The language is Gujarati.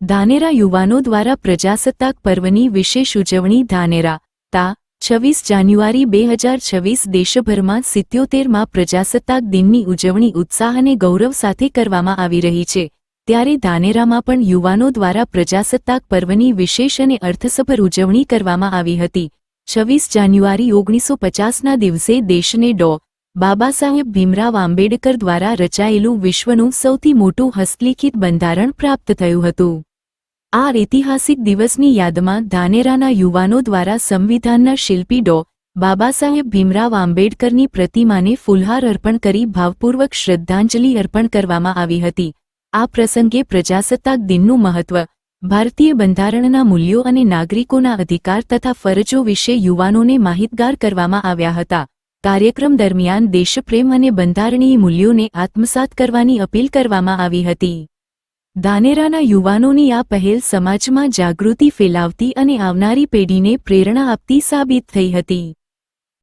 ધાનેરા યુવાનો દ્વારા પ્રજાસત્તાક પર્વની વિશેષ ઉજવણી ધાનેરા તા 26 જાન્યુઆરી 2026 દેશભરમાં 77માં પ્રજાસત્તાક દિનની ઉજવણી ઉત્સાહ અને ગૌરવ સાથે કરવામાં આવી રહી છે ત્યારે ધાનેરામાં પણ યુવાનો દ્વારા પ્રજાસત્તાક પર્વની વિશેષ અને અર્થસભર ઉજવણી કરવામાં આવી હતી 26 જાન્યુઆરી 1950ના દિવસે દેશને ડો. બાબાસાહેબ ભીમરાવ આંબેડકર દ્વારા રચાયેલું વિશ્વનું સૌથી મોટું હસ્તલિખિત બંધારણ પ્રાપ્ત થયું હતું। આ ઐતિહાસિક દિવસની યાદમાં ધાનેરાના યુવાનો દ્વારા સંવિધાનના શિલ્પી ડો. બાબાસાહેબ ભીમરાવ આંબેડકરની પ્રતિમાને ફૂલહાર અર્પણ કરી ભાવપૂર્વક શ્રદ્ધાંજલિ અર્પણ કરવામાં આવી હતી। આ પ્રસંગે પ્રજાસત્તાક દિનનું મહત્વ, ભારતીય બંધારણના મૂલ્યો અને નાગરિકોના અધિકાર તથા ફરજો વિશે યુવાનોને માહિતગાર કરવામાં આવ્યા હતા। કાર્યક્રમ દરમિયાન દેશપ્રેમ અને બંધારણીય મૂલ્યોને આત્મસાત કરવાની અપીલ કરવામાં આવી હતી। ધાનેરાના યુવાનોની આ પહેલ સમાજમાં જાગૃતિ ફેલાવતી અને આવનારી પેઢીને પ્રેરણા આપતી સાબિત થઈ હતી।